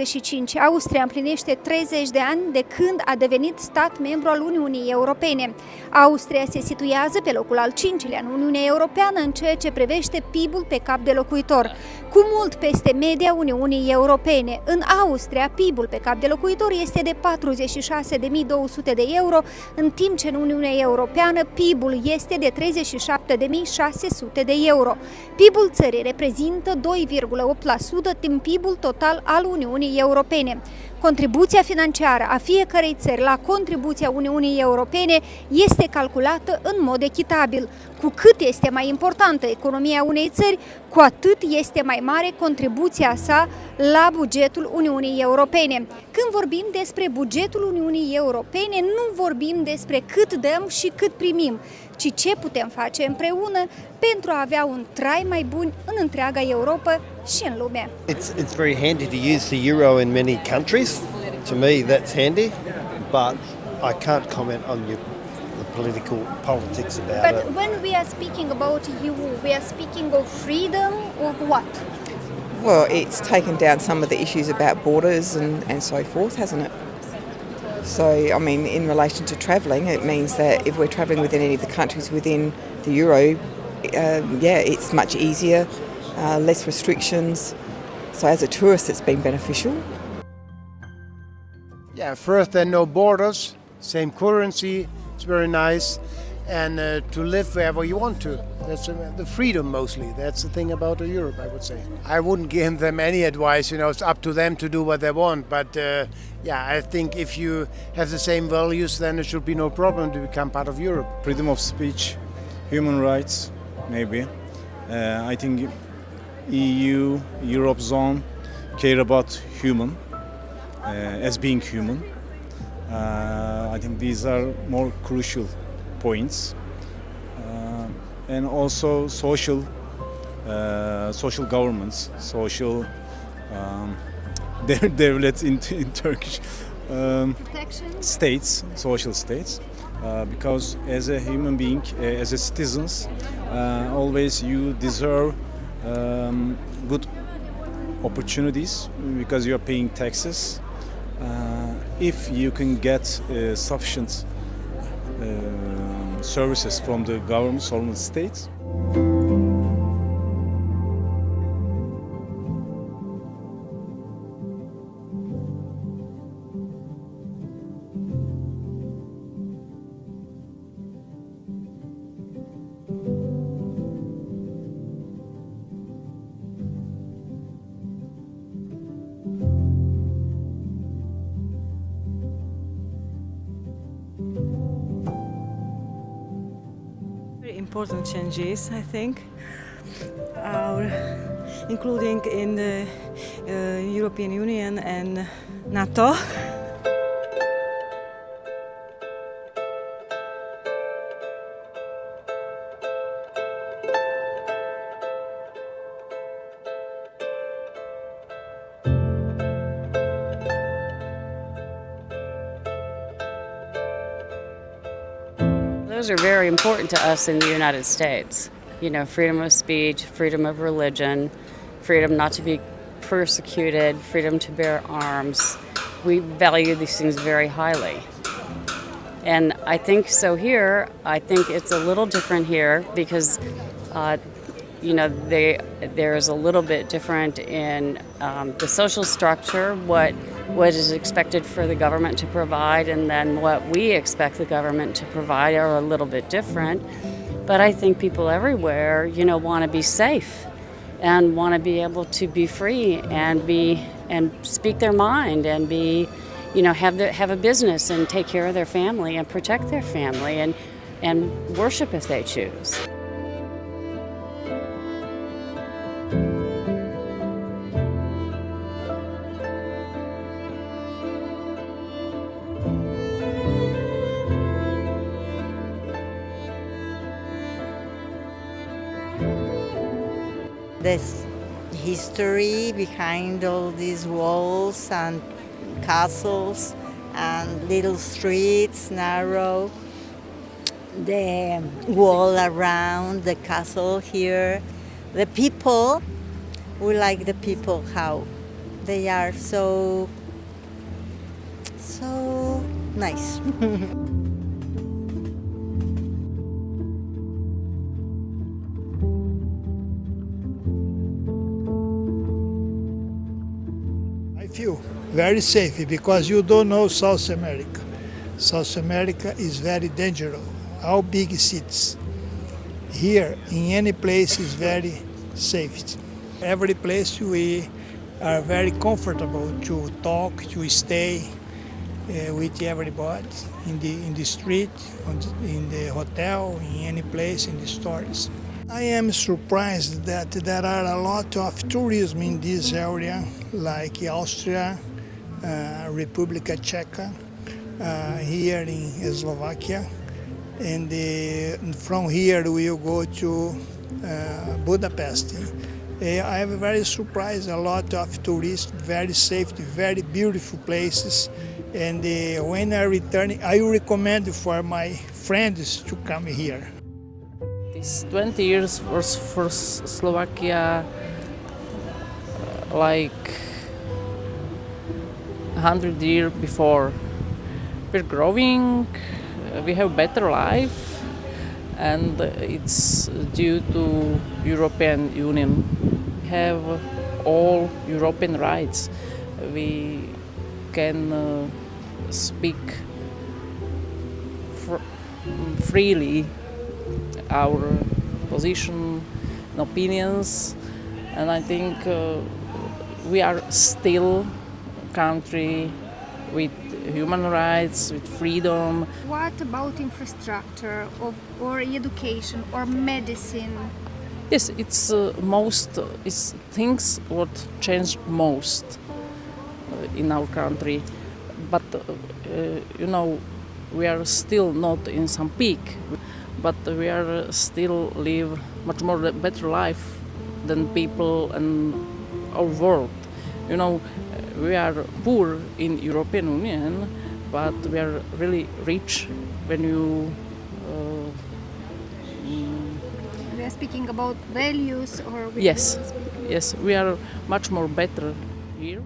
2025, Austria împlinește 30 de ani de când a devenit stat membru al Uniunii Europene. Austria se situează pe locul al 5-lea în Uniunea Europeană în ceea ce privește PIB-ul pe cap de locuitor, cu mult peste media Uniunii Europene. În Austria, PIB-ul pe cap de locuitor este de 46.200 de euro, în timp ce în Uniunea Europeană PIB-ul este de 37.600 de euro. PIB-ul țării reprezintă 2,8% din PIB-ul total al Uniunii Europene. Contribuția financiară a fiecărei țări la contribuția Uniunii Europene este calculată în mod echitabil. Cu cât este mai importantă economia unei țări, cu atât este mai mare contribuția sa la bugetul Uniunii Europene. Când vorbim despre bugetul Uniunii Europene, nu vorbim despre cât dăm și cât primim, ci ce putem face împreună pentru a avea un trai mai bun în întreaga Europa și în lume. It's very handy to use the euro in many countries. To me, that's handy, but I can't comment on the politics about it. But when we are speaking about EU, we are speaking of freedom or what? Well, it's taken down some of the issues about borders and so forth, hasn't it? So, I mean, in relation to travelling, it means that if we're travelling within any of the countries within the euro, it's much easier, less restrictions. So as a tourist, it's been beneficial. Yeah, first there are no borders, same currency, it's very nice, and to live wherever you want to. That's the freedom mostly. That's the thing about Europe, I would say. I wouldn't give them any advice, it's up to them to do what they want, but I think if you have the same values, then there should be no problem to become part of Europe. Freedom of speech, human rights, maybe. I think EU, Europe zone care about human, as being human. I think these are more crucial points. And also social governments, social devlet in Turkish, states, social states, because as a human being, as a citizens, always you deserve good opportunities because you are paying taxes. If you can get sufficient services from the government, from the states. Important changes, I think, including in the European Union and NATO. Those are very important to us in the United States. Freedom of speech, freedom of religion, freedom not to be persecuted, freedom to bear arms. We value these things very highly. And I think so here, I think it's a little different here because, there's a little bit different in the social structure, what is expected for the government to provide, and then what we expect the government to provide are a little bit different. But I think people everywhere, want to be safe and want to be able to be free and speak their mind and be, have a business and take care of their family and protect their family and worship if they choose. There's history behind all these walls and castles and little streets, narrow. The wall around the castle here. The people, we like the people how They are so nice. I feel very safe because you don't know South America. South America is very dangerous. All big cities. Here, in any place, is very safe. Every place we are very comfortable to talk, to stay with everybody in the street, in the hotel, in any place, in the stores. I am surprised that there are a lot of tourism in this area, like Austria, Republika Czech, here in Slovakia, and from here we will go to Budapest. I am very surprised, a lot of tourists, very safe, very beautiful places, and when I return, I recommend for my friends to come here. This 20 years was for Slovakia like 100 years before. We're growing, we have better life, and it's due to European Union. We have all European rights. We can speak freely our position and opinions, and I think we are still a country with human rights, with freedom. What about infrastructure or education or medicine? Yes, it's it's things what changed most in our country, but we are still not in some peak, but we are still live much more better life than people in our world. We are poor in European Union, but we are really rich when you. We are speaking about values, or Yes, we are much more better here.